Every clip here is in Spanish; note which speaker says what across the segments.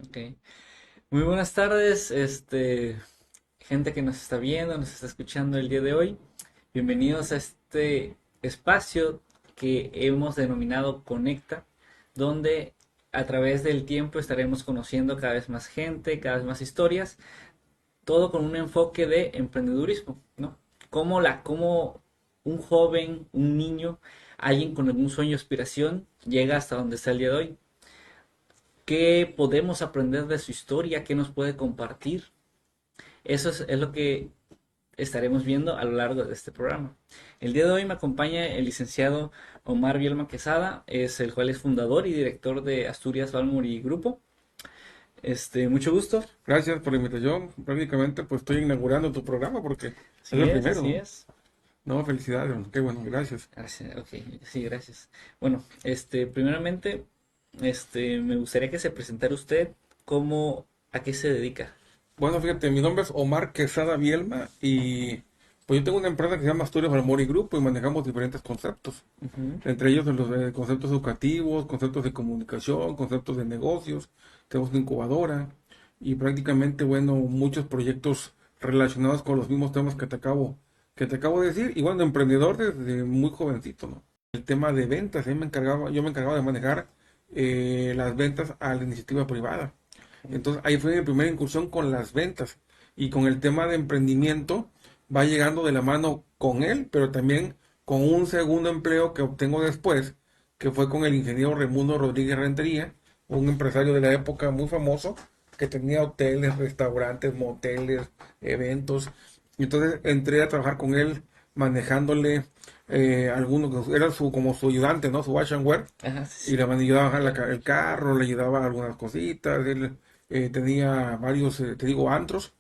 Speaker 1: Ok. Muy buenas tardes, gente que nos está viendo, nos está escuchando el día de hoy. Bienvenidos a este espacio que hemos denominado Conecta, donde a través del tiempo estaremos conociendo cada vez más gente, cada vez más historias, todo con un enfoque de emprendedurismo, ¿no? Cómo un joven, un niño, alguien con algún sueño o aspiración llega hasta donde está el día de hoy. ¿Qué podemos aprender de su historia? ¿Qué nos puede compartir? Eso es lo que estaremos viendo a lo largo de este programa. El día de hoy me acompaña el licenciado Omar Bielma Quesada, el cual es fundador y director de Asturias Balmori Grupo. Mucho gusto.
Speaker 2: Gracias por la invitación. Prácticamente pues estoy inaugurando tu programa porque es el primero,
Speaker 1: Así
Speaker 2: ¿no?
Speaker 1: es.
Speaker 2: No, felicidades, qué bueno, gracias.
Speaker 1: Gracias, ok, sí, gracias. Bueno, primeramente, me gustaría que se presentara usted, a qué se dedica.
Speaker 2: Bueno, fíjate, mi nombre es Omar Quesada Bielma y pues yo tengo una empresa que se llama Asturias Balmori Grupo y manejamos diferentes conceptos.
Speaker 1: Ujú.
Speaker 2: Entre ellos los conceptos educativos, conceptos de comunicación, conceptos de negocios, tenemos una incubadora y prácticamente, bueno, muchos proyectos relacionados con los mismos temas que te acabo de decir. Y bueno, emprendedor desde muy jovencito, ¿no? El tema de ventas, yo me encargaba de manejar las ventas a la iniciativa privada. Entonces ahí fue mi primera incursión con las ventas y con el tema de emprendimiento va llegando de la mano con él, pero también con un segundo empleo que obtengo después, que fue con el ingeniero Raimundo Rodríguez Rentería, un empresario de la época muy famoso, que tenía hoteles, restaurantes, moteles, eventos. Entonces entré a trabajar con él manejándole algunos, era como su ayudante, ¿no? Su Washenware,
Speaker 1: Ajá, sí,
Speaker 2: y le
Speaker 1: sí.
Speaker 2: ayudaba a bajar
Speaker 1: Ok.
Speaker 2: el carro, le ayudaba a algunas cositas. Él tenía varios, te digo, antros,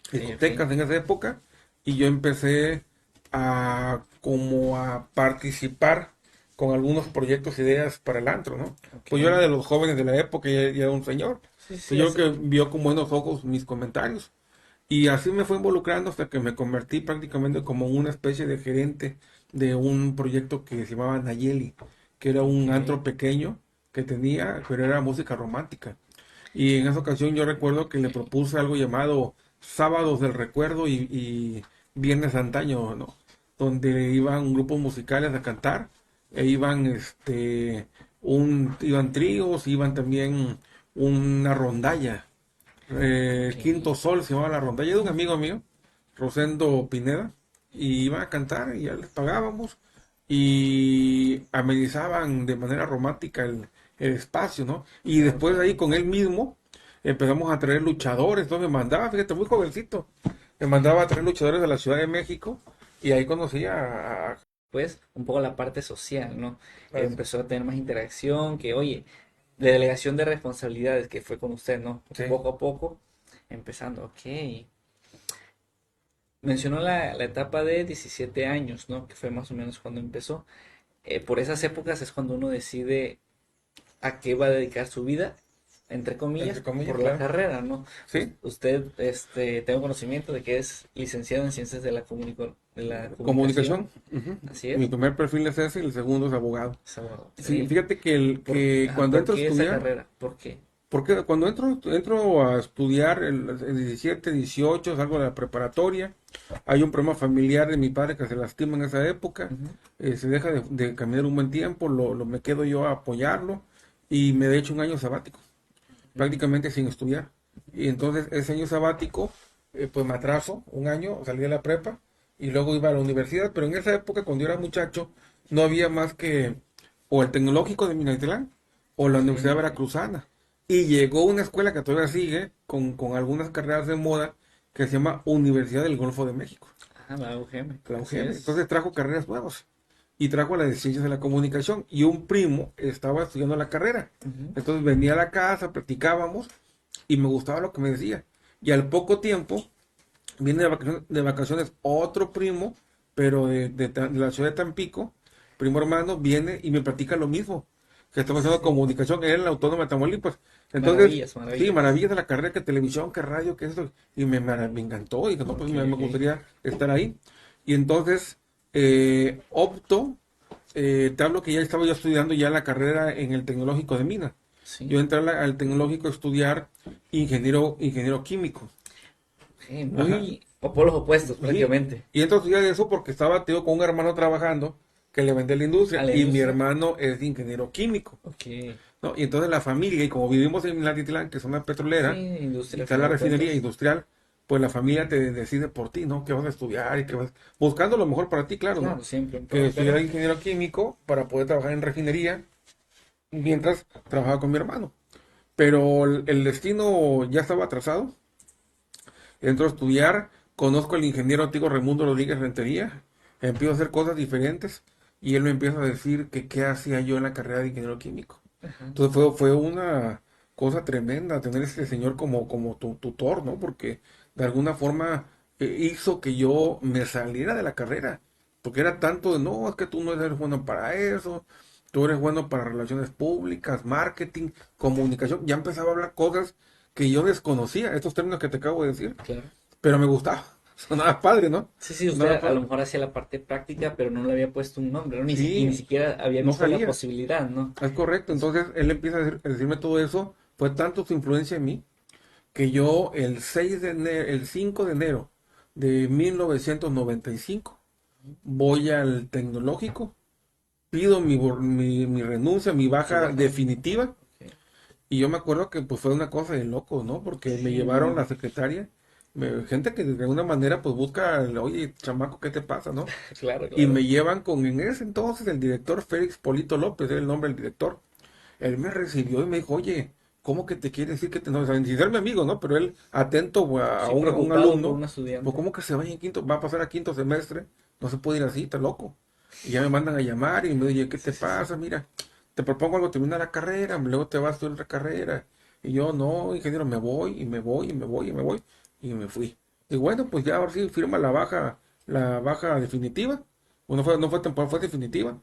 Speaker 1: Ok, ok.
Speaker 2: discotecas en esa época, y yo empecé como a participar con algunos proyectos, ideas para el antro, ¿no?
Speaker 1: Ok.
Speaker 2: Pues yo era de los jóvenes de la época, ya era un señor.
Speaker 1: Sí, sí,
Speaker 2: Pues yo creo que vio con buenos ojos mis comentarios. Y así me fue involucrando hasta que me convertí prácticamente como una especie de gerente de un proyecto que se llamaba Nayeli, que era un
Speaker 1: ok.
Speaker 2: antro pequeño que tenía, pero era música romántica. Y en esa ocasión yo recuerdo que le propuse algo llamado Sábados del Recuerdo y Viernes Antaño, ¿no? Donde iban grupos musicales a cantar, e iban, iban tríos, iban también una rondalla.
Speaker 1: Ok.
Speaker 2: Quinto Sol se llamaba la rondalla de un amigo mío, Rosendo Pineda, y iban a cantar y ya les pagábamos y amenizaban de manera romántica el espacio, ¿no? Y
Speaker 1: Ok.
Speaker 2: después de ahí con él mismo empezamos a traer luchadores, entonces me mandaba, fíjate, muy jovencito, me mandaba a traer luchadores de la Ciudad de México y ahí conocí
Speaker 1: Pues un poco la parte social, ¿no?
Speaker 2: a-
Speaker 1: Empezó a tener más interacción, que oye, de delegación de responsabilidades que fue con usted, ¿no?
Speaker 2: sí,
Speaker 1: Poco a poco, empezando, ok. Mencionó la etapa de 17 años, ¿no? Que fue más o menos cuando empezó. Por esas épocas es cuando uno decide a qué va a dedicar su vida, entre
Speaker 2: entre
Speaker 1: comillas,
Speaker 2: comillas,
Speaker 1: por la
Speaker 2: claro,
Speaker 1: carrera, ¿no?
Speaker 2: sí,
Speaker 1: Usted, tengo conocimiento de que es licenciado en Ciencias de de la Comunicación,
Speaker 2: comunicación. Ujú.
Speaker 1: así
Speaker 2: Mi
Speaker 1: es,
Speaker 2: primer perfil es ese y el segundo es abogado.
Speaker 1: es abogado,
Speaker 2: Sí,
Speaker 1: ok.
Speaker 2: fíjate que
Speaker 1: Ajá,
Speaker 2: cuando
Speaker 1: ¿por
Speaker 2: entro a
Speaker 1: qué esa
Speaker 2: estudiar,
Speaker 1: carrera? ¿Por qué?
Speaker 2: porque cuando entro a estudiar el 17, 18, salgo de la preparatoria, hay un problema familiar de mi padre que se lastima en esa época,
Speaker 1: Ujú.
Speaker 2: se deja de caminar un buen tiempo, me quedo yo a apoyarlo y me he hecho un año sabático, prácticamente sin estudiar. Y entonces ese año sabático, pues me atraso un año, salí de la prepa y luego iba a la universidad, pero en esa época cuando yo era muchacho no había más que o el Tecnológico de Minatitlán o la
Speaker 1: Ok,
Speaker 2: Universidad
Speaker 1: ok.
Speaker 2: Veracruzana. Y llegó una escuela que todavía sigue con algunas carreras de moda que se llama Universidad del Golfo de México,
Speaker 1: Ah, la UGM,
Speaker 2: la
Speaker 1: así
Speaker 2: UGM.
Speaker 1: es.
Speaker 2: Entonces trajo carreras nuevas y trajo la de Ciencias de la Comunicación. Y un primo estaba estudiando la carrera.
Speaker 1: Ujú.
Speaker 2: Entonces venía a la casa, platicábamos y me gustaba lo que me decía. Y al poco tiempo viene de vacaciones otro primo, pero de la ciudad de Tampico, primo hermano, viene y me platica lo mismo, que estamos
Speaker 1: Sí,
Speaker 2: haciendo
Speaker 1: sí.
Speaker 2: comunicación, él en la Autónoma de Tamaulipas. Entonces,
Speaker 1: Maravillas,
Speaker 2: sí,
Speaker 1: maravillas.
Speaker 2: maravillas de la carrera, que televisión, que radio, que esto, y me encantó, y dije, no, pues
Speaker 1: Ok,
Speaker 2: me
Speaker 1: ok.
Speaker 2: gustaría estar ahí. Y entonces opto, te hablo que ya estaba yo estudiando ya la carrera en el Tecnológico de Mina.
Speaker 1: Sí.
Speaker 2: Yo entré al tecnológico a estudiar ingeniero químico.
Speaker 1: Sí,
Speaker 2: Ajá.
Speaker 1: muy polos opuestos
Speaker 2: Sí.
Speaker 1: prácticamente
Speaker 2: Y entro a estudiar eso porque estaba, tío, con un hermano trabajando que le vendía la
Speaker 1: a
Speaker 2: industria
Speaker 1: la
Speaker 2: y mi
Speaker 1: industria.
Speaker 2: hermano es ingeniero químico.
Speaker 1: Ok.
Speaker 2: ¿No? Y entonces la familia, y como vivimos en Minatitlán, que es una
Speaker 1: Sí,
Speaker 2: petrolera, y
Speaker 1: industria al
Speaker 2: está la
Speaker 1: final de
Speaker 2: refinería
Speaker 1: cuentas.
Speaker 2: industrial, pues la familia te decide por ti, ¿no? Que vas a estudiar y que vas buscando lo mejor para ti, claro, ¿no?
Speaker 1: Claro, siempre
Speaker 2: Que
Speaker 1: pero
Speaker 2: estudiara ingeniero químico para poder trabajar en refinería mientras trabajaba con mi hermano. Pero el destino ya estaba trazado. Entro a estudiar, conozco al ingeniero antiguo Raimundo Rodríguez Rentería, empiezo a hacer cosas diferentes y él me empieza a decir que qué hacía yo en la carrera de ingeniero químico.
Speaker 1: ajá,
Speaker 2: Entonces fue una cosa tremenda tener este señor como tu tutor, ¿no? Porque de alguna forma hizo que yo me saliera de la carrera. Porque era tanto de, no, es que tú no eres bueno para eso, tú eres bueno para relaciones públicas, marketing, comunicación. Ya empezaba a hablar cosas que yo desconocía, estos términos que te acabo de decir,
Speaker 1: claro.
Speaker 2: pero me gustaba. Sonaba padre, ¿no?
Speaker 1: Sí, sí, usted
Speaker 2: Sonaba
Speaker 1: a lo
Speaker 2: padre.
Speaker 1: mejor hacía la parte práctica, pero no le había puesto un nombre, ¿no? Y ni
Speaker 2: Sí,
Speaker 1: siquiera había
Speaker 2: no
Speaker 1: visto la
Speaker 2: sabía.
Speaker 1: posibilidad, ¿no?
Speaker 2: Es correcto.
Speaker 1: Entonces,
Speaker 2: Entonces él empieza a decirme todo eso. Fue tanto su influencia en mí que yo el 5 de enero de 1995 voy al tecnológico, pido mi renuncia, mi
Speaker 1: su
Speaker 2: baja
Speaker 1: baja.
Speaker 2: definitiva,
Speaker 1: Ok.
Speaker 2: y yo me acuerdo que pues fue una cosa de locos, ¿no? Porque me
Speaker 1: Sí,
Speaker 2: llevaron
Speaker 1: no.
Speaker 2: la secretaria, gente que de alguna manera pues busca, oye, chamaco, ¿qué te pasa, no?
Speaker 1: Claro,
Speaker 2: Y
Speaker 1: claro.
Speaker 2: me llevan con en ese entonces el director Félix Polito López, era el nombre del director. Él me recibió y me dijo, oye, ¿cómo que te quiere decir que te no? O sea, sin ser mi amigo, ¿no? Pero él, atento a
Speaker 1: Sí,
Speaker 2: un
Speaker 1: preocupado por
Speaker 2: alumno,
Speaker 1: un
Speaker 2: pues,
Speaker 1: estudiante.
Speaker 2: ¿cómo que se vaya en quinto? Va a pasar a quinto semestre, no se puede ir así, está loco. Y ya me mandan a llamar y me dicen, ¿qué
Speaker 1: Sí,
Speaker 2: te
Speaker 1: sí, sí.
Speaker 2: pasa? Mira, te propongo algo, termina la carrera, luego te vas a estudiar otra carrera. Y yo, no, ingeniero, me voy, y me voy, y me voy, y me voy. Y me fui. Y bueno, pues ya ahora sí firma la baja definitiva. Bueno, no fue temporal, fue definitiva.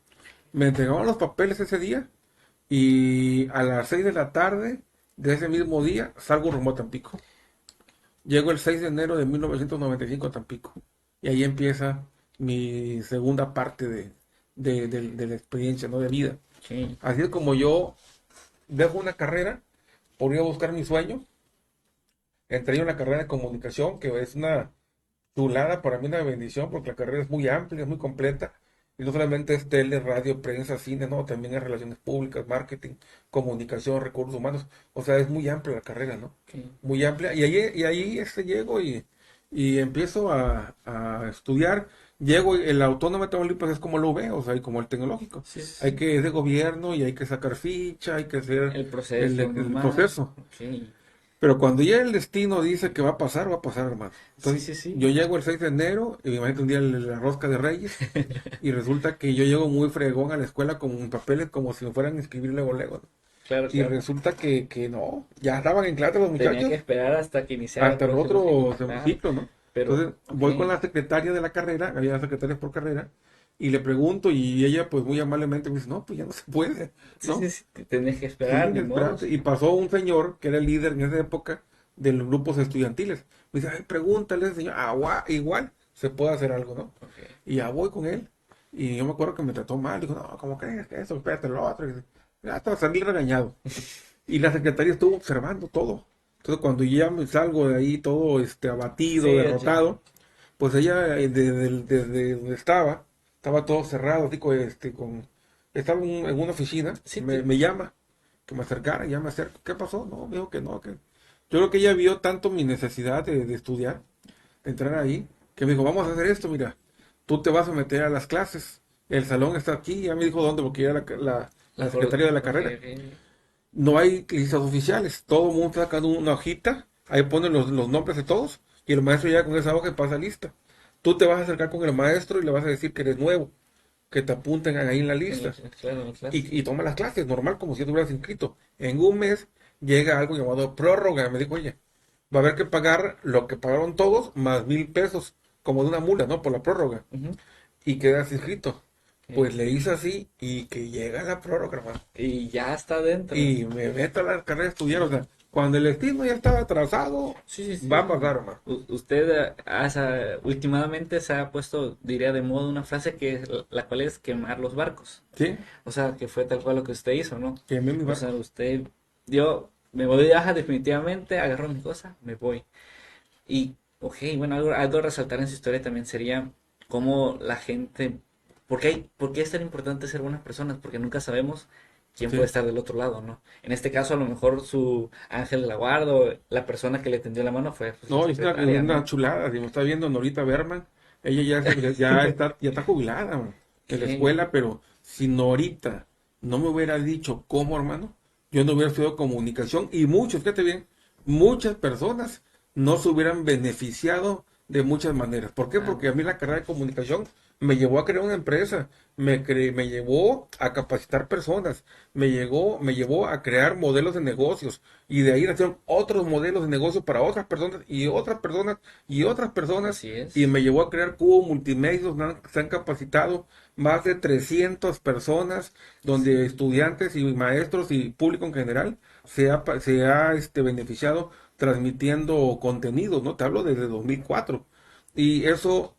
Speaker 2: Me entregaron los papeles ese día y a las 6 de la tarde de ese mismo día salgo rumbo a Tampico. Llego el 6 de enero de 1995 a Tampico. Y ahí empieza mi segunda parte de la experiencia, ¿no? De vida.
Speaker 1: Ok.
Speaker 2: Así es como yo dejo una carrera por ir a buscar mi sueño. Entré en la carrera de comunicación, que es una chulada, para mí una bendición, porque la carrera es muy amplia, es muy completa. Y no solamente es tele, radio, prensa, cine, no, también es relaciones públicas, marketing, comunicación, recursos humanos. O sea, es muy amplia la carrera, ¿no?
Speaker 1: Ok.
Speaker 2: Muy amplia. Y ahí llego y empiezo a estudiar. Llego, el Autónoma de Tamaulipas es como lo veo, o sea, y como el tecnológico.
Speaker 1: Sí, sí,
Speaker 2: Hay
Speaker 1: sí.
Speaker 2: que, es de gobierno y hay que sacar ficha, hay que hacer
Speaker 1: El
Speaker 2: el,
Speaker 1: proceso
Speaker 2: el
Speaker 1: normal.
Speaker 2: proceso.
Speaker 1: Ok.
Speaker 2: Pero cuando ya el destino dice que va a pasar, hermano.
Speaker 1: Sí,
Speaker 2: Entonces,
Speaker 1: sí, sí.
Speaker 2: yo llego el 6 de enero, y me imagino un día la rosca de Reyes, y resulta que yo llego muy fregón a la escuela con mis papeles como si me fueran a inscribir luego, luego, ¿no?
Speaker 1: Claro,
Speaker 2: Y
Speaker 1: claro.
Speaker 2: resulta que no, ya estaban en clase los
Speaker 1: Tenía que
Speaker 2: muchachos
Speaker 1: esperar hasta que iniciara el
Speaker 2: hasta el
Speaker 1: próximo ciclo.
Speaker 2: otro
Speaker 1: Claro.
Speaker 2: ciclo, ¿no?
Speaker 1: Pero,
Speaker 2: Entonces,
Speaker 1: ok.
Speaker 2: voy con la secretaria de la carrera, había secretarias por carrera, y le pregunto, y ella pues muy amablemente me dice, no, pues ya no se puede,
Speaker 1: Sí, sí,
Speaker 2: ¿no?
Speaker 1: sí. Tenés que
Speaker 2: Sí,
Speaker 1: esperar, ni
Speaker 2: espérate.
Speaker 1: modos.
Speaker 2: Y pasó un señor que era el líder en esa época de los grupos estudiantiles. Me dice, ay, pregúntale a ese señor, igual se puede hacer algo, ¿no?
Speaker 1: Ok.
Speaker 2: Y ya voy con él. Y yo me acuerdo que me trató mal. Dijo, no, ¿cómo crees que eso? Espérate lo otro. Y ya hasta salí regañado. Y la secretaria estuvo observando todo. Entonces, cuando ya me salgo de ahí todo abatido,
Speaker 1: Sí, oye.
Speaker 2: derrotado, pues ella, desde donde estaba todo cerrado, así, estaba en una oficina,
Speaker 1: Sí,
Speaker 2: me llama, que me acercara, ya me acerco, ¿qué pasó? No, me dijo que no, que... Yo creo que ella vio tanto mi necesidad de estudiar, de entrar ahí, que me dijo, vamos a hacer esto, mira, tú te vas a meter a las clases, el salón está aquí, ya me dijo dónde, porque ella era la secretaria de la
Speaker 1: Ok,
Speaker 2: carrera.
Speaker 1: ok.
Speaker 2: No hay listas oficiales, todo el mundo está sacando una hojita, ahí ponen los nombres de todos, y el maestro ya con esa hoja pasa lista. Tú te vas a acercar con el maestro y le vas a decir que eres nuevo, que te apunten ahí en la lista,
Speaker 1: Claro, en la clase.
Speaker 2: y toma las clases, normal, como si tú hubieras inscrito. En un mes llega algo llamado prórroga, me dijo, oye, va a haber que pagar lo que pagaron todos, más 1,000 pesos, como de una mula, ¿no? Por la prórroga,
Speaker 1: Ujú.
Speaker 2: y quedas inscrito.
Speaker 1: Ok.
Speaker 2: Pues le hice así, y que llega la prórroga, hermano.
Speaker 1: Y ya está dentro.
Speaker 2: Y me meto a la carrera a estudiar. O sea, cuando el destino ya estaba trazado,
Speaker 1: Sí, sí,
Speaker 2: va a
Speaker 1: sí.
Speaker 2: pasar, hermano.
Speaker 1: Usted últimamente se ha puesto, diría de moda, una frase que la cual es quemar los barcos.
Speaker 2: Sí,
Speaker 1: O sea, que fue tal cual lo que usted hizo, ¿no?
Speaker 2: quemé mi
Speaker 1: O sea,
Speaker 2: barco.
Speaker 1: usted yo me voy de baja definitivamente, agarro mi cosa, me voy. Y, ok, bueno, algo a resaltar en su historia también sería cómo la gente, por qué es tan importante ser buenas personas? Porque nunca sabemos quién puede
Speaker 2: Sí.
Speaker 1: estar del otro lado, ¿no? En este caso, a lo mejor su ángel de la guarda o la persona que le tendió la mano fue pues, su
Speaker 2: No, es
Speaker 1: secretaria,
Speaker 2: una
Speaker 1: ¿no?
Speaker 2: chulada. Si me está viendo Norita Berman, ella ya está jubilada, man, de la
Speaker 1: Ok,
Speaker 2: escuela, pero si Norita no me hubiera dicho cómo, hermano, yo no hubiera estudiado comunicación y muchos, fíjate bien, muchas personas no se hubieran beneficiado de muchas maneras. ¿Por qué?
Speaker 1: claro,
Speaker 2: Porque a mí la carrera de comunicación me llevó a crear una empresa, me llevó a capacitar personas, me llevó a crear modelos de negocios y de ahí nacieron otros modelos de negocio para otras personas y otras personas y otras personas
Speaker 1: así
Speaker 2: y
Speaker 1: es.
Speaker 2: me llevó a crear Cubo Multimedios, donde se han capacitado más de 300 personas, donde estudiantes y maestros y público en general se ha beneficiado transmitiendo contenidos, ¿no? Te hablo desde 2004. Y eso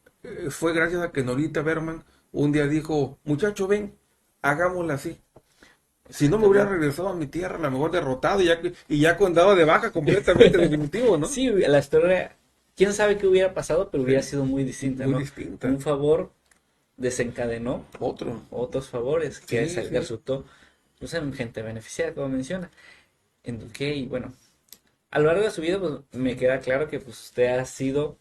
Speaker 2: fue gracias a que Norita Berman un día dijo, muchacho, ven, hagámosla así. Si no me hubiera
Speaker 1: Exactamente.
Speaker 2: regresado a mi tierra, a lo mejor derrotado y ya condado de baja completamente definitivo, ¿no?
Speaker 1: Sí, la historia, quién sabe qué hubiera pasado, pero hubiera
Speaker 2: Sí,
Speaker 1: sido muy distinta,
Speaker 2: muy
Speaker 1: ¿no?
Speaker 2: distinta.
Speaker 1: Un favor desencadenó
Speaker 2: Otro.
Speaker 1: otros favores
Speaker 2: Sí, sí.
Speaker 1: resultó pues, en gente beneficiada, como menciona. Ok, bueno, a lo largo de su vida pues, me queda claro que pues, usted ha sido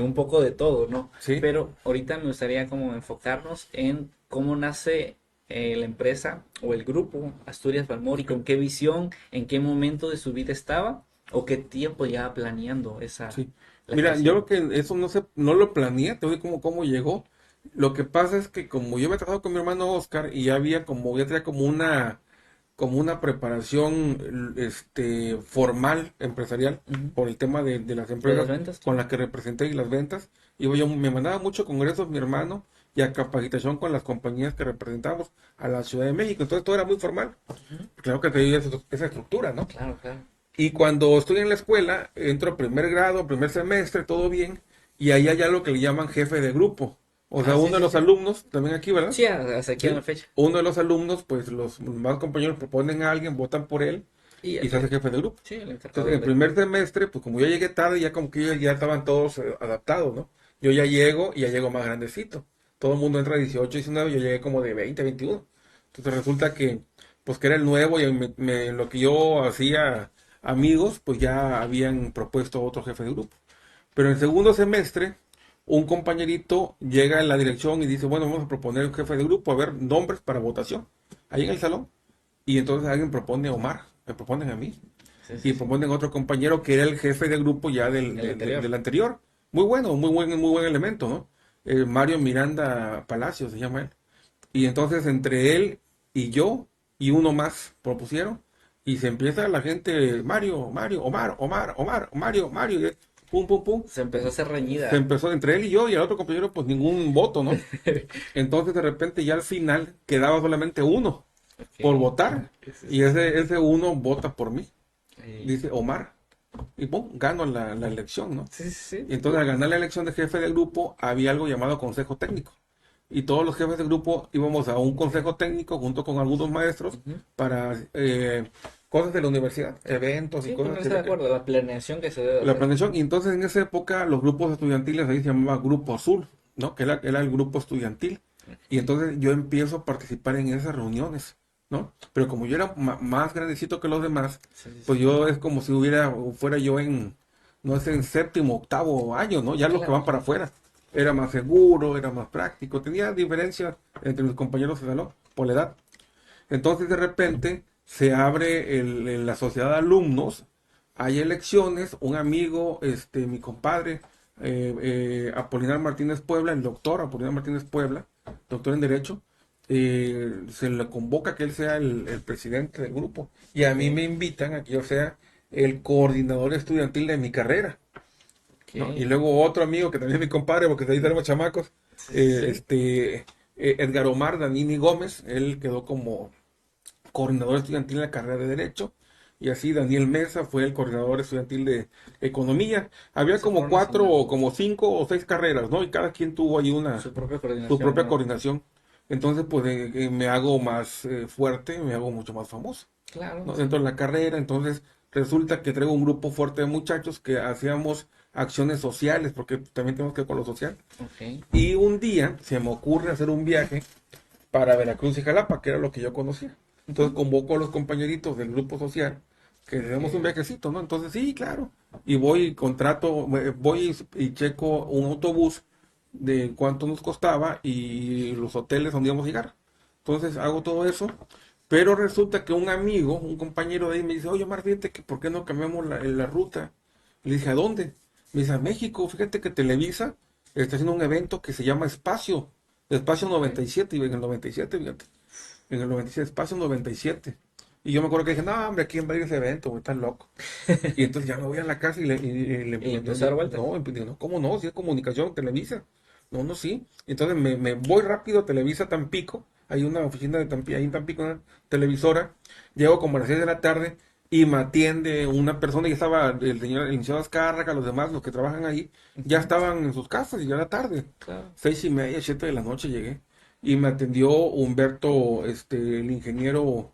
Speaker 1: un poco de todo, ¿no?
Speaker 2: Sí.
Speaker 1: Pero ahorita me gustaría como enfocarnos en cómo nace la empresa o el grupo Asturias Balmor y con qué visión, en qué momento de su vida estaba o qué tiempo ya planeando
Speaker 2: Sí.
Speaker 1: la
Speaker 2: Mira, yo
Speaker 1: creación.
Speaker 2: creo que eso no lo planeé, te voy cómo llegó. Lo que pasa es que como yo me he tratado con mi hermano Oscar y ya tenía como una preparación formal empresarial
Speaker 1: Ujú.
Speaker 2: por el tema de las
Speaker 1: De las
Speaker 2: empresas
Speaker 1: ventas,
Speaker 2: con
Speaker 1: claro.
Speaker 2: las que representé y las ventas. Y yo me mandaba mucho congresos mi hermano y a capacitación con las compañías que representamos a la Ciudad de México. Entonces todo era muy formal.
Speaker 1: Ujú.
Speaker 2: Claro que tenía esa estructura, ¿no?
Speaker 1: Claro, claro.
Speaker 2: Y cuando estoy en la escuela, entro primer grado, primer semestre, todo bien, y ahí hay algo que le llaman jefe de grupo. O sea,
Speaker 1: Ah, sí,
Speaker 2: uno de
Speaker 1: sí,
Speaker 2: los
Speaker 1: sí.
Speaker 2: alumnos, también aquí, ¿verdad?
Speaker 1: Sí, hasta aquí en la
Speaker 2: Sí.
Speaker 1: fecha.
Speaker 2: Uno de los alumnos, pues los más compañeros proponen a alguien, votan por él
Speaker 1: Y
Speaker 2: y
Speaker 1: el
Speaker 2: se hace
Speaker 1: director.
Speaker 2: jefe de grupo.
Speaker 1: Sí, el
Speaker 2: Entonces, en
Speaker 1: encargado
Speaker 2: el
Speaker 1: de.
Speaker 2: primer semestre, pues como yo llegué tarde, ya como que ya estaban todos adaptados, ¿no? Yo ya llego y ya llego más grandecito. Todo el mundo entra a 18, 19, yo llegué como de 20, 21. Entonces resulta que, pues que era el nuevo y lo que yo hacía amigos, pues ya habían propuesto a otro jefe de grupo. Pero en el segundo semestre, un compañerito llega en la dirección y dice, bueno, vamos a proponer un jefe de grupo, a ver, nombres para votación, ahí en el salón. Y entonces alguien propone a Omar, me proponen a mí
Speaker 1: Sí, sí,
Speaker 2: y
Speaker 1: sí.
Speaker 2: proponen a otro compañero que era el jefe de grupo ya
Speaker 1: El anterior.
Speaker 2: del anterior. Muy bueno, muy buen elemento, ¿no? Mario Miranda Palacios se llama él. Y entonces entre él y yo y uno más propusieron y se empieza la gente, Mario, Mario, Omar, Omar, Omar, Mario, Mario, y pum, pum, pum.
Speaker 1: Se empezó a hacer
Speaker 2: Se
Speaker 1: reñida.
Speaker 2: empezó entre él y yo y el otro compañero pues ningún voto, ¿no? Entonces de repente ya al final quedaba solamente uno por
Speaker 1: Ok.
Speaker 2: votar
Speaker 1: Sí,
Speaker 2: y
Speaker 1: sí, sí.
Speaker 2: ese uno vota por mí,
Speaker 1: Eh,
Speaker 2: dice Omar. Y pum, gano la elección, ¿no?
Speaker 1: sí, sí,
Speaker 2: Y
Speaker 1: sí.
Speaker 2: entonces al ganar la elección de jefe del grupo había algo llamado consejo técnico. Y todos los jefes de grupo íbamos a un consejo técnico junto con algunos maestros
Speaker 1: Ujú.
Speaker 2: para cosas de la universidad, eventos y
Speaker 1: Sí,
Speaker 2: cosas que
Speaker 1: ponerse de
Speaker 2: había que...
Speaker 1: acuerdo, la planeación que se debe
Speaker 2: La
Speaker 1: hacer.
Speaker 2: planeación. Y entonces en esa época los grupos estudiantiles ahí se llamaba Grupo Azul, ¿no? Que era el grupo estudiantil. Y
Speaker 1: Ok.
Speaker 2: entonces yo empiezo a participar en esas reuniones, ¿no? Pero como yo era más grandecito que los demás,
Speaker 1: Sí, sí,
Speaker 2: pues
Speaker 1: sí.
Speaker 2: yo es como si fuera yo no sé, en séptimo, octavo año, ¿no? Ya los que
Speaker 1: Claro,
Speaker 2: van para
Speaker 1: claro.
Speaker 2: afuera. Era más seguro, era más práctico, tenía diferencias entre mis compañeros de salón por la edad. Entonces de repente se abre la sociedad de alumnos, hay elecciones, un amigo, mi compadre, Apolinar Martínez Puebla, el doctor Apolinar Martínez Puebla, doctor en Derecho, se le convoca que él sea el presidente del grupo. Y a mí me
Speaker 1: Ok.
Speaker 2: invitan a que yo sea el coordinador estudiantil de mi carrera, ¿no? Y
Speaker 1: Ok.
Speaker 2: luego otro amigo que también es mi compadre, porque de ahí tenemos chamacos,
Speaker 1: Sí, sí,
Speaker 2: eh,
Speaker 1: sí.
Speaker 2: este, Edgar Omar Danini Gómez, él quedó como coordinador estudiantil en la carrera de Derecho, y así Daniel Mesa fue el coordinador estudiantil de Economía. Había
Speaker 1: Se
Speaker 2: como
Speaker 1: fueron
Speaker 2: cuatro, o
Speaker 1: asignando
Speaker 2: como cinco o seis carreras, ¿no? Y cada quien tuvo ahí
Speaker 1: su propia
Speaker 2: su
Speaker 1: coordinación,
Speaker 2: propia
Speaker 1: ¿no?
Speaker 2: coordinación. Entonces, pues me hago más fuerte, me hago mucho más famoso.
Speaker 1: Claro,
Speaker 2: ¿no?
Speaker 1: sí.
Speaker 2: Dentro de la carrera. Entonces resulta que traigo un grupo fuerte de muchachos que hacíamos acciones sociales, porque también tenemos que ver con lo social.
Speaker 1: Ok.
Speaker 2: Y un día se me ocurre hacer un viaje para Veracruz y Jalapa, que era lo que yo conocía. Entonces
Speaker 1: Ujú.
Speaker 2: convoco a los compañeritos del grupo social que hacemos un
Speaker 1: Ok.
Speaker 2: viajecito, ¿no? Entonces, sí, claro. Y voy y contrato, voy y checo un autobús de cuánto nos costaba y los hoteles donde íbamos a llegar. Entonces hago todo eso, pero resulta que un amigo, un compañero de ahí me dice, oye, Omar, fíjate que por qué no cambiamos la ruta. Le dije, ¿a dónde? Me dice, a México, fíjate que Televisa está haciendo un evento que se llama Espacio
Speaker 1: Ok.
Speaker 2: 97, y en el 97, fíjate, en el 97, Espacio 97. Y yo me acuerdo que dije, no, hombre, ¿quién va a ir a ese evento? Güey, están loco. Y entonces ya me voy a la casa
Speaker 1: Y empezó a dar vueltas.
Speaker 2: no, digo, no, ¿cómo no? Si es comunicación, Televisa. No, no, sí. Entonces me voy rápido a Televisa Tampico. Hay una oficina de Tampico, ahí en Tampico, una televisora. Llego como a las 6 de la tarde y me atiende una persona. Y estaba el licenciado Azcárraga, los demás, los que trabajan ahí, ya
Speaker 1: Ujú.
Speaker 2: estaban en sus casas y ya era tarde.
Speaker 1: Claro.
Speaker 2: 6:30, 7 de la noche llegué. Y me atendió Humberto, el ingeniero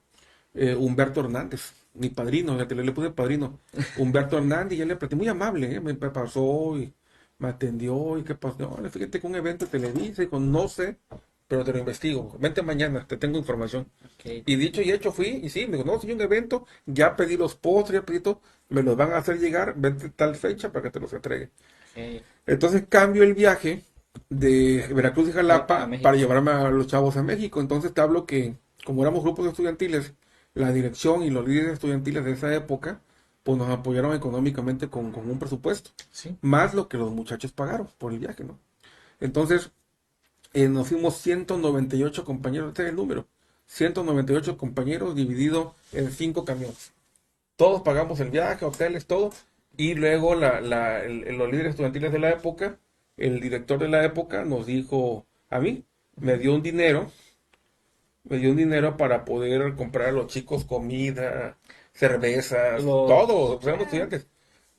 Speaker 2: Humberto Hernández, mi padrino, le puse padrino. Humberto Hernández, ya le platicé, muy amable, me pasó y me atendió y qué pasó. No, fíjate que un evento de Televisa, dijo, no sé, pero te lo investigo. Vente mañana, te tengo información.
Speaker 1: Ok.
Speaker 2: Y dicho y hecho fui, y sí, me dijo, no, sí, un evento, ya pedí los postres, ya pedí todo, me los van a hacer llegar, vente tal fecha para que te los entregue.
Speaker 1: Ok.
Speaker 2: Entonces cambio el viaje de Veracruz y
Speaker 1: A
Speaker 2: Jalapa para
Speaker 1: México.
Speaker 2: llevarme a los chavos a México. Entonces te hablo que, como éramos grupos estudiantiles, la dirección y los líderes estudiantiles de esa época, pues nos apoyaron económicamente con un presupuesto,
Speaker 1: Sí.
Speaker 2: más lo que los muchachos pagaron por el viaje, ¿no? Entonces nos fuimos 198 compañeros, este es el número, 198 compañeros dividido en 5 camiones. Todos pagamos el viaje, hoteles, todo. Y luego los líderes estudiantiles de la época, el director de la época nos dijo a mí, me
Speaker 1: Ujú.
Speaker 2: dio un dinero, me dio un dinero para poder comprar a los chicos comida, cervezas, todo,
Speaker 1: Los...
Speaker 2: pues éramos estudiantes.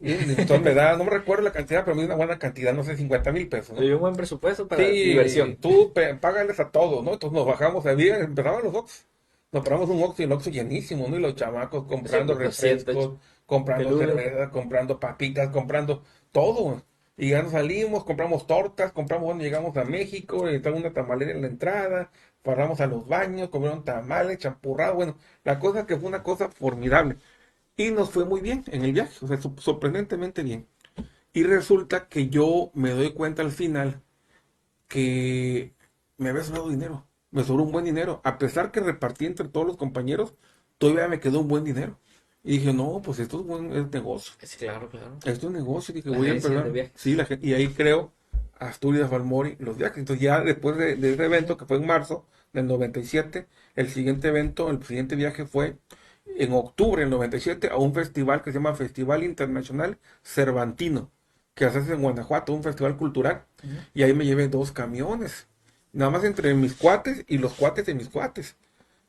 Speaker 2: Y entonces me da, no me recuerdo la cantidad, pero me dio una buena cantidad, no sé, 50,000 pesos,
Speaker 1: Le
Speaker 2: ¿no?
Speaker 1: dio un buen presupuesto para
Speaker 2: Sí,
Speaker 1: diversión.
Speaker 2: tú págales a todos, ¿no? Entonces nos bajamos, empezaban los Ox. Nos paramos un Ox y el Oxxo llenísimo, ¿no? Y los chamacos
Speaker 1: Sí,
Speaker 2: comprando
Speaker 1: pues 200
Speaker 2: refrescos, comprando
Speaker 1: peludo.
Speaker 2: cerveza, comprando papitas, comprando todo. Y ya nos salimos, compramos tortas, bueno, llegamos a México, estaba una tamalera en la entrada, paramos a los baños, comieron tamales, champurrado, bueno, la cosa que fue una cosa formidable. Y nos fue muy bien en el viaje, o sea, sorprendentemente bien. Y resulta que yo me doy cuenta al final que me había sobrado dinero. Me sobró un buen dinero. A pesar que repartí entre todos los compañeros, todavía me quedó un buen dinero. Y dije, no, pues esto es negocio.
Speaker 1: Sí, claro, claro.
Speaker 2: Esto es negocio. Dije,
Speaker 1: La
Speaker 2: voy a
Speaker 1: agencia de
Speaker 2: empezar. Sí,
Speaker 1: viajes.
Speaker 2: y ahí creo Asturias Balmori los viajes. Entonces ya después de ese evento, que fue en marzo del 97, el siguiente evento, el siguiente viaje fue en octubre del 97 a un festival que se llama Festival Internacional Cervantino, que se hace en Guanajuato, un festival cultural.
Speaker 1: Ujú.
Speaker 2: Y ahí me llevé 2 camiones, nada más entre mis cuates y los cuates de mis cuates.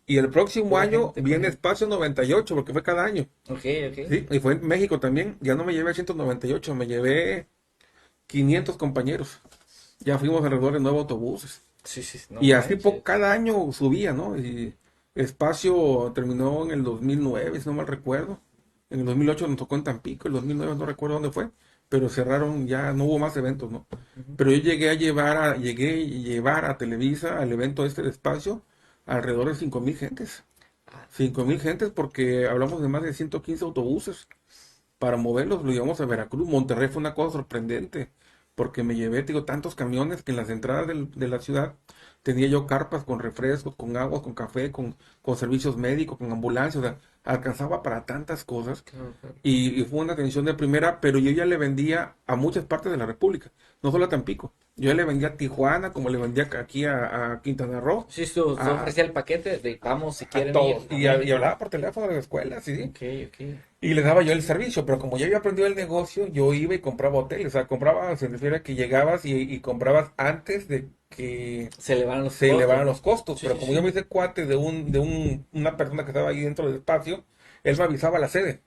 Speaker 2: Y el próximo
Speaker 1: Pura
Speaker 2: año
Speaker 1: gente con
Speaker 2: viene
Speaker 1: gente.
Speaker 2: Espacio 98, porque fue cada año.
Speaker 1: Ok, ok.
Speaker 2: Sí, y fue en México también. Ya no me llevé 198, me llevé 500 compañeros. Ya fuimos alrededor de 9 autobuses.
Speaker 1: Sí, sí, no
Speaker 2: Y así
Speaker 1: manches.
Speaker 2: cada año subía, ¿no? Y Espacio terminó en el 2009, si no mal recuerdo. En el 2008 nos tocó en Tampico, el 2009 no recuerdo dónde fue, pero cerraron, ya no hubo más eventos, ¿no?
Speaker 1: Ujú.
Speaker 2: Pero yo llegué a llevar a Televisa al evento este de Espacio alrededor de 5,000 gentes.
Speaker 1: Ah,
Speaker 2: 5,000 gentes porque hablamos de más de 115 autobuses para moverlos, lo llevamos a Veracruz. Monterrey fue una cosa sorprendente, porque me llevé, te digo, tantos camiones que en las entradas de la ciudad tenía yo carpas con refrescos, con agua, con café, con servicios médicos, con ambulancias, o sea, alcanzaba para tantas cosas.
Speaker 1: claro, claro.
Speaker 2: Y fue una atención de primera, pero yo ya le vendía a muchas partes de la República, no solo a Tampico. Yo ya le vendía a Tijuana, como le vendía aquí a Quintana Roo,
Speaker 1: Sí, tú
Speaker 2: a,
Speaker 1: ofrecía el paquete de vamos si
Speaker 2: a
Speaker 1: quieren ir
Speaker 2: todos.
Speaker 1: a
Speaker 2: Y
Speaker 1: México.
Speaker 2: hablaba por teléfono de la escuela, sí.
Speaker 1: Ok, ok.
Speaker 2: Y les daba yo el servicio, pero como ya había aprendido el negocio, yo iba y compraba hoteles. O sea, compraba, se refiere a que llegabas y comprabas antes de que
Speaker 1: Se elevaron los
Speaker 2: se
Speaker 1: costos,
Speaker 2: elevaran
Speaker 1: ¿no?
Speaker 2: los costos.
Speaker 1: Sí,
Speaker 2: Pero
Speaker 1: sí,
Speaker 2: como yo
Speaker 1: sí.
Speaker 2: me hice cuate una persona que estaba ahí dentro del espacio, él me avisaba a la sede.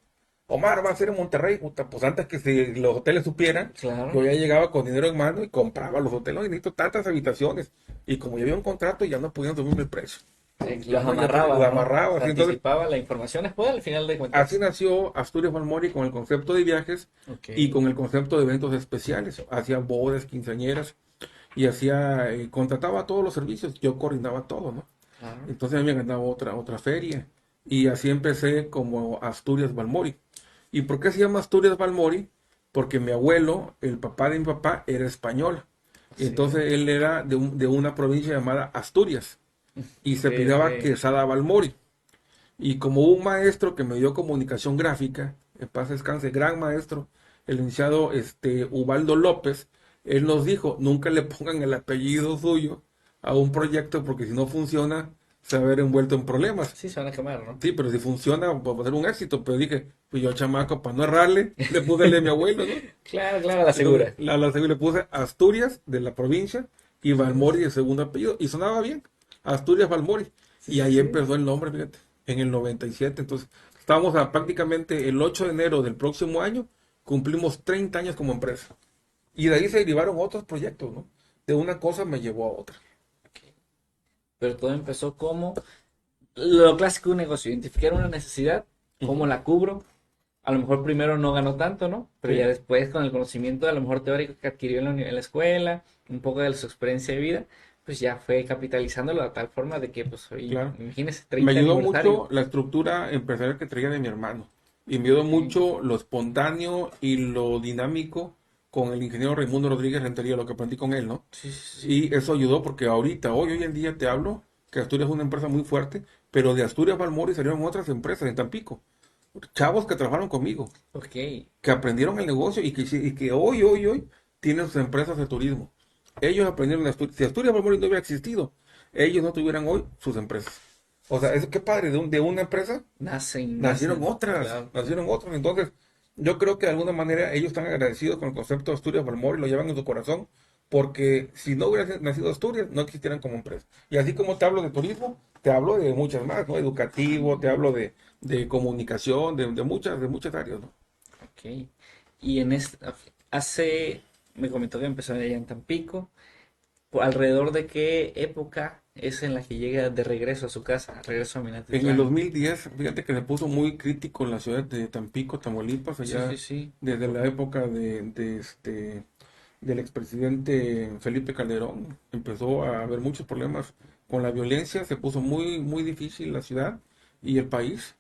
Speaker 2: Omar, va a ser en Monterrey. Puta, pues antes que los hoteles supieran,
Speaker 1: Claro.
Speaker 2: yo ya llegaba con dinero en mano y compraba los hoteles. "Oye, necesito tantas habitaciones". Y como ya había un contrato, ya no podían subirme el precio.
Speaker 1: Los
Speaker 2: lo
Speaker 1: amarraba, ¿no?
Speaker 2: amarraba.
Speaker 1: Se
Speaker 2: Así, entonces,
Speaker 1: anticipaba la información después al final de
Speaker 2: así
Speaker 1: cuentas.
Speaker 2: nació Asturias Balmori con el concepto de viajes
Speaker 1: Ok,
Speaker 2: y con el concepto de eventos especiales. Hacía bodas, quinceañeras y contrataba todos los servicios. Yo coordinaba todo, ¿no?
Speaker 1: claro.
Speaker 2: Entonces a mí me ganaba otra feria. Y así empecé como Asturias Balmori. ¿Y por qué se llama Asturias Balmori? Porque mi abuelo, el papá de mi papá, era español.
Speaker 1: Sí.
Speaker 2: Entonces él era de una provincia llamada Asturias y
Speaker 1: Ok,
Speaker 2: se pidaba
Speaker 1: ok.
Speaker 2: Quesada Balmori. Y como un maestro que me dio comunicación gráfica, en paz descanse, gran maestro, el licenciado Ubaldo López, él nos dijo, nunca le pongan el apellido suyo a un proyecto porque si no funciona, se va a ver envuelto en problemas.
Speaker 1: Sí, se van a quemar, ¿no?
Speaker 2: Sí, pero si funciona, va a ser un éxito. Pero dije, pues yo chamaco, para no errarle, le puse el de mi abuelo, ¿no?
Speaker 1: Claro, claro, la
Speaker 2: Entonces,
Speaker 1: segura.
Speaker 2: le puse Asturias de la provincia y Balmori de segundo apellido. Y sonaba bien, Asturias Balmori.
Speaker 1: Sí,
Speaker 2: Y
Speaker 1: sí,
Speaker 2: ahí
Speaker 1: sí.
Speaker 2: empezó el nombre, fíjate, en el 97. Entonces, estábamos a prácticamente el 8 de enero del próximo año, cumplimos 30 años como empresa. Y de ahí se derivaron otros proyectos, ¿no? De una cosa me llevó a otra.
Speaker 1: Ok. Pero todo empezó como lo clásico de un negocio, identificar una necesidad, cómo
Speaker 2: Ujú.
Speaker 1: la cubro. A lo mejor primero no ganó tanto, ¿no? Pero ya
Speaker 2: Sí,
Speaker 1: después con el conocimiento, a lo mejor teórico que adquirió en la escuela, un poco de su experiencia de vida, pues ya fue capitalizándolo de tal forma de que, pues hoy,
Speaker 2: claro.
Speaker 1: imagínese,
Speaker 2: Me
Speaker 1: 30
Speaker 2: ayudó
Speaker 1: aniversario.
Speaker 2: mucho la estructura empresarial que traía de mi hermano. Y me ayudó
Speaker 1: Ok.
Speaker 2: mucho lo espontáneo y lo dinámico con el ingeniero Raimundo Rodríguez Rentería, lo que aprendí con él, ¿no?
Speaker 1: Sí, sí, sí.
Speaker 2: Y eso ayudó porque ahorita, hoy en día te hablo que Asturias es una empresa muy fuerte, pero de Asturias Balmori salieron otras empresas en Tampico. Chavos que trabajaron conmigo,
Speaker 1: Ok.
Speaker 2: que aprendieron el negocio y que hoy tienen sus empresas de turismo. Ellos aprendieron de Asturias. Si Asturias Balmori no hubiera existido, ellos no tuvieran hoy sus empresas. O sea, es qué padre, de una empresa
Speaker 1: Nacen,
Speaker 2: nacieron
Speaker 1: nacen.
Speaker 2: otras,
Speaker 1: Claro.
Speaker 2: nacieron otras. Entonces, yo creo que de alguna manera ellos están agradecidos con el concepto de Asturias Balmori, lo llevan en su corazón, porque si no hubiera nacido Asturias, no existieran como empresa. Y así como te hablo de turismo, te hablo de muchas más, ¿no? Educativo, te hablo de comunicación, de muchas áreas, ¿no?
Speaker 1: Ok. Y en esta, me comentó que empezó allá en Tampico. ¿Alrededor de qué época es en la que llega de regreso a su casa, regreso a
Speaker 2: En el
Speaker 1: Minatitlán?
Speaker 2: 2010, fíjate que se puso muy crítico en la ciudad de Tampico, Tamaulipas,
Speaker 1: Sí, sí,
Speaker 2: allá
Speaker 1: sí.
Speaker 2: desde la época del expresidente Felipe Calderón. Empezó a haber muchos problemas con la violencia, se puso muy, muy difícil la ciudad y el país.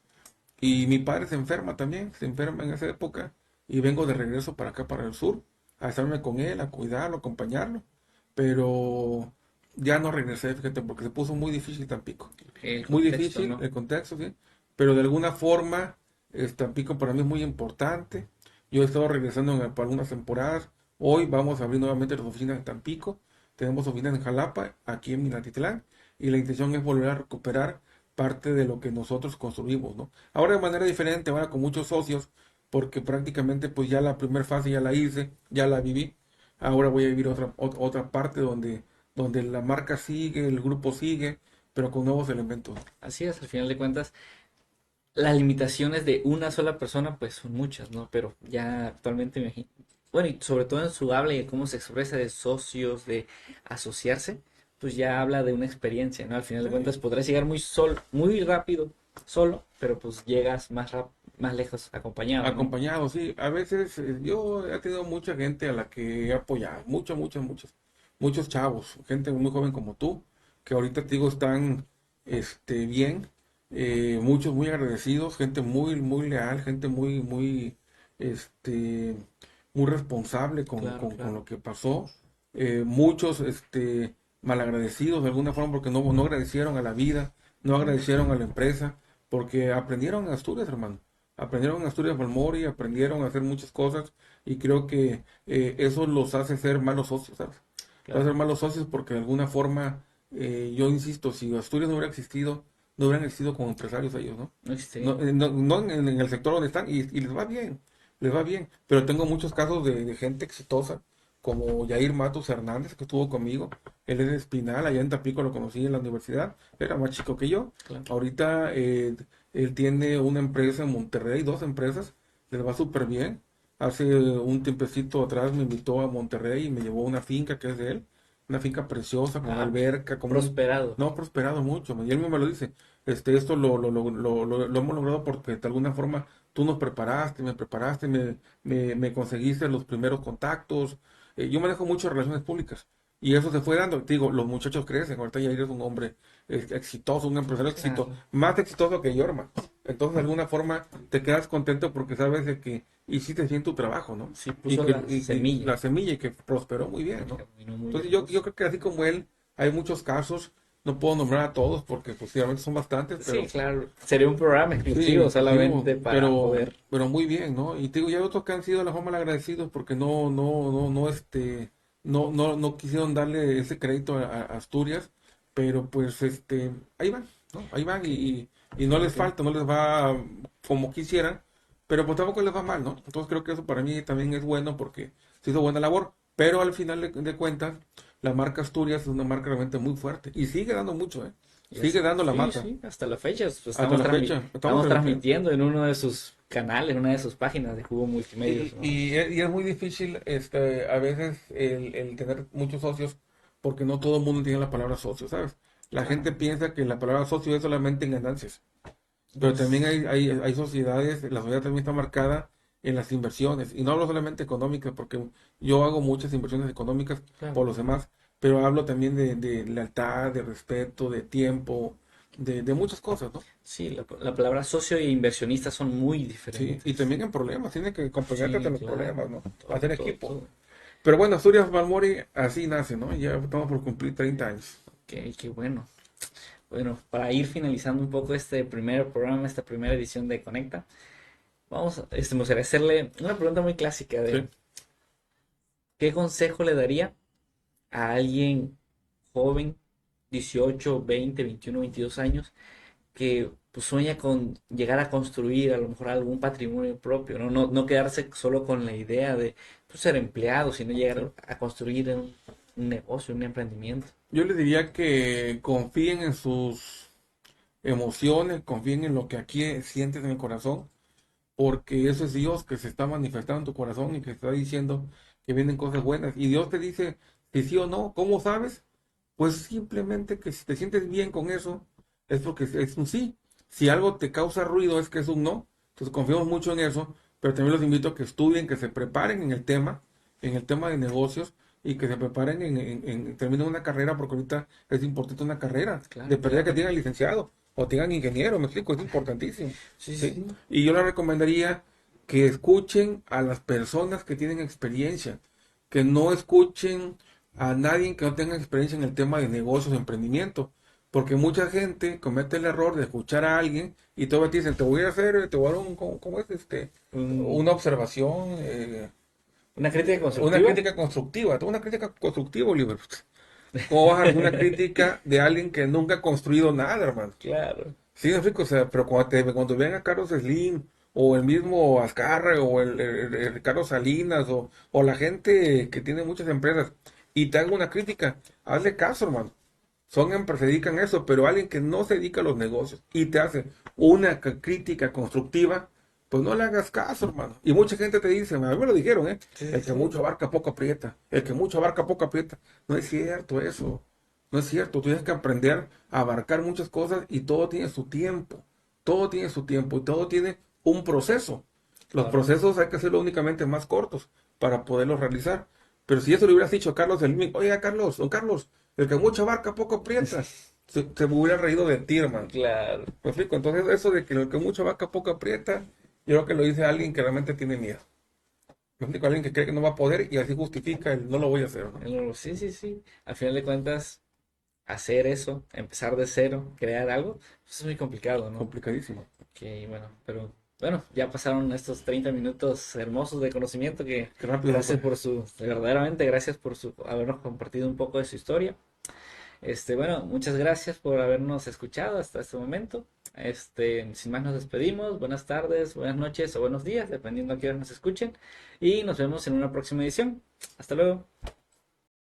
Speaker 2: Y mi padre se enferma también, se enferma en esa época y vengo de regreso para acá, para el sur, a estarme con él, a cuidarlo, a acompañarlo. Pero ya no regresé, fíjate, porque se puso muy difícil Tampico.
Speaker 1: El
Speaker 2: Muy
Speaker 1: contexto,
Speaker 2: difícil
Speaker 1: ¿no?
Speaker 2: el contexto, sí. Pero de alguna forma, Tampico para mí es muy importante. Yo he estado regresando por algunas temporadas. Hoy vamos a abrir nuevamente las oficinas en Tampico. Tenemos oficinas en Jalapa, aquí en Minatitlán. Y la intención es volver a recuperar parte de lo que nosotros construimos, ¿no? Ahora de manera diferente, ahora con muchos socios, porque prácticamente pues ya la primera fase ya la hice, ya la viví. Ahora voy a vivir otra parte donde la marca sigue, el grupo sigue, pero con nuevos elementos.
Speaker 1: Así es, al final de cuentas, las limitaciones de una sola persona pues son muchas, ¿no? Pero ya actualmente bueno, y sobre todo en su habla y cómo se expresa de socios, de asociarse, pues ya habla de una experiencia, ¿no? Al final de cuentas
Speaker 2: Sí,
Speaker 1: podrás llegar muy rápido solo, pero pues llegas más lejos acompañado, ¿no?
Speaker 2: acompañado, sí. A veces yo he tenido mucha gente a la que he apoyado, muchos chavos, gente muy joven como tú, que ahorita te digo están bien, muchos muy agradecidos, gente muy, muy leal, gente este, muy responsable con,
Speaker 1: Claro,
Speaker 2: con, con
Speaker 1: claro.
Speaker 2: lo que pasó, muchos malagradecidos de alguna forma porque no agradecieron a la vida, no agradecieron a la empresa, porque aprendieron en Asturias, hermano. Aprendieron en Asturias Balmori, aprendieron a hacer muchas cosas y creo que eso los hace ser malos socios, ¿sabes? Los hace
Speaker 1: Claro,
Speaker 2: ser malos socios porque de alguna forma, yo insisto, si Asturias no hubiera existido, no hubieran existido como empresarios ellos, ¿no?
Speaker 1: no
Speaker 2: No,
Speaker 1: existirían.
Speaker 2: no en el sector donde están y les va bien, pero tengo muchos casos de gente exitosa, como Yair Matos Hernández, que estuvo conmigo, él es de Espinal, allá en Tampico lo conocí en la universidad, era más chico que yo,
Speaker 1: Claro.
Speaker 2: ahorita él tiene una empresa en Monterrey, dos empresas, les va súper bien. Hace un tiempecito atrás me invitó a Monterrey y me llevó a una finca que es de él. una finca preciosa, con
Speaker 1: Ah,
Speaker 2: alberca,
Speaker 1: prosperado.
Speaker 2: no, ha prosperado mucho, man, y él mismo me lo dice, esto lo hemos logrado porque de alguna forma tú nos preparaste, me preparaste, me conseguiste los primeros contactos. Yo manejo muchas relaciones públicas, y eso se fue dando. Te digo, los muchachos crecen, ahorita ya eres un hombre exitoso, un empresario exitoso,
Speaker 1: Claro.
Speaker 2: más exitoso que yo, hermano. Entonces, de alguna forma, te quedas contento porque sabes de que hiciste bien tu trabajo, ¿no?
Speaker 1: Sí,
Speaker 2: Y
Speaker 1: puso
Speaker 2: que
Speaker 1: la
Speaker 2: y
Speaker 1: semilla.
Speaker 2: la semilla y que prosperó muy bien, ¿no?
Speaker 1: Caminó muy
Speaker 2: Entonces,
Speaker 1: lejos.
Speaker 2: yo creo que así como él, hay muchos casos, no puedo nombrar a todos porque posiblemente son bastantes,
Speaker 1: Sí,
Speaker 2: pero
Speaker 1: claro. Sería un programa
Speaker 2: sí,
Speaker 1: exclusivo
Speaker 2: inclusive,
Speaker 1: solamente para poder.
Speaker 2: pero muy bien, ¿no? Y te digo, ya hay otros que han sido de la forma agradecidos porque no quisieron darle ese crédito a Asturias, pero pues ahí van, ¿no? Ahí van
Speaker 1: Ok,
Speaker 2: y no les
Speaker 1: ok.
Speaker 2: falta, no les va como quisieran, pero pues tampoco les va mal, ¿no? Entonces creo que eso para mí también es bueno porque se hizo buena labor, pero al final de cuentas, la marca Asturias es una marca realmente muy fuerte y sigue dando mucho, ¿eh? Sigue dando la
Speaker 1: Sí,
Speaker 2: masa
Speaker 1: sí, hasta la fecha. Pues,
Speaker 2: hasta la fecha. Estamos
Speaker 1: estamos
Speaker 2: transmitiendo.
Speaker 1: transmitiendo en uno de sus canales, en una de sus páginas de Jugo Multimedios, ¿no?
Speaker 2: Y es muy difícil a veces el tener muchos socios porque no todo el mundo tiene la palabra socio, ¿sabes? La
Speaker 1: Claro.
Speaker 2: gente piensa que la palabra socio es solamente en ganancias, pero también
Speaker 1: Es-
Speaker 2: hay sociedades, la sociedad también está marcada en las inversiones, y no hablo solamente económicas, porque yo hago muchas inversiones económicas
Speaker 1: claro.
Speaker 2: por los demás, pero hablo también de lealtad, de respeto, de tiempo, de muchas cosas, ¿no?
Speaker 1: Sí, la palabra socio e inversionista son muy
Speaker 2: Sí, y
Speaker 1: diferentes.
Speaker 2: también en problemas, tiene que acompañarte en
Speaker 1: Sí,
Speaker 2: los
Speaker 1: claro.
Speaker 2: problemas, ¿no?
Speaker 1: Todo,
Speaker 2: Hacer
Speaker 1: todo,
Speaker 2: equipo.
Speaker 1: todo.
Speaker 2: Pero bueno, Asturias Balmori así nace, ¿no? Ya estamos por cumplir 30 años.
Speaker 1: Qué bueno. Bueno, para ir finalizando un poco este primer programa, esta primera edición de Conecta, me gustaría hacerle una pregunta muy clásica de
Speaker 2: Sí.
Speaker 1: ¿qué consejo le daría a alguien joven, 18, 20, 21, 22 años, que pues, sueña con llegar a construir a lo mejor algún patrimonio propio, ¿no? No quedarse solo con la idea de pues, ser empleado, sino
Speaker 2: Sí.
Speaker 1: llegar a construir un negocio, un emprendimiento?
Speaker 2: Yo les diría que confíen en sus emociones, confíen en lo que aquí sientes en el corazón, porque eso es Dios que se está manifestando en tu corazón y que está diciendo que vienen cosas buenas. Y Dios te dice si sí o no. ¿Cómo sabes? Pues simplemente que si te sientes bien con eso, es porque es un sí. Si algo te causa ruido, es que es un no. Entonces confiamos mucho en eso, pero también los invito a que estudien, que se preparen en el tema de negocios, y que se preparen terminen una carrera, porque ahorita es importante una carrera. De
Speaker 1: Claro,
Speaker 2: pérdida que
Speaker 1: claro.
Speaker 2: tengan licenciado o tengan ingeniero, me explico, es importantísimo.
Speaker 1: Sí, sí,
Speaker 2: ¿Sí?
Speaker 1: sí.
Speaker 2: Y yo les recomendaría que escuchen a las personas que tienen experiencia, que no escuchen a nadie que no tenga experiencia en el tema de negocios, de emprendimiento, porque mucha gente comete el error de escuchar a alguien y todavía te dicen, te voy a dar ¿cómo es
Speaker 1: Un-
Speaker 2: una observación,
Speaker 1: una crítica
Speaker 2: una
Speaker 1: constructiva.
Speaker 2: crítica constructiva, una crítica constructiva, Oliver. ¿Cómo vas a hacer una crítica de alguien que nunca ha construido nada, hermano?
Speaker 1: Claro.
Speaker 2: Sí, me explico, o sea, pero cuando ven a Carlos Slim, o el mismo Azcarra, o el Ricardo Salinas, o la gente que tiene muchas empresas, y te hagan una crítica, hazle caso, hermano. Se dedican a eso, pero alguien que no se dedica a los negocios y te hace una crítica constructiva, pues no le hagas caso, hermano. Y mucha gente te dice, a mí me lo dijeron, ¿eh?
Speaker 1: Sí, sí,
Speaker 2: El que
Speaker 1: sí.
Speaker 2: mucho abarca poco aprieta. El que mucho abarca poco aprieta. No es cierto eso. No es cierto. Tú tienes que aprender a abarcar muchas cosas, y todo tiene su tiempo. Todo tiene su tiempo y todo tiene un proceso. Los
Speaker 1: Correcto.
Speaker 2: procesos hay que hacerlo únicamente más cortos para poderlos realizar. Pero si eso le hubieras dicho a Carlos Slim, oiga Carlos, don Carlos, el que mucho abarca poco aprieta. Se me hubiera reído de ti, hermano.
Speaker 1: Claro.
Speaker 2: ¿Me explico? Entonces, eso de que el que mucho abarca poco aprieta, yo creo que lo dice alguien que realmente tiene miedo. Me explico, alguien que cree que no va a poder y así justifica el no lo voy a hacer, ¿no?
Speaker 1: Sí, sí, sí. Al final de cuentas, hacer eso, empezar de cero, crear algo, pues es muy complicado, ¿no?
Speaker 2: Complicadísimo.
Speaker 1: Que bueno, pero bueno, ya pasaron estos 30 minutos hermosos de conocimiento que
Speaker 2: Qué rápido se
Speaker 1: gracias
Speaker 2: fue.
Speaker 1: por verdaderamente gracias por habernos compartido un poco de su historia. Bueno, muchas gracias por habernos escuchado hasta este momento. Sin más nos despedimos. Buenas tardes, buenas noches o buenos días, dependiendo a qué hora nos escuchen. Y nos vemos en una próxima edición. Hasta luego.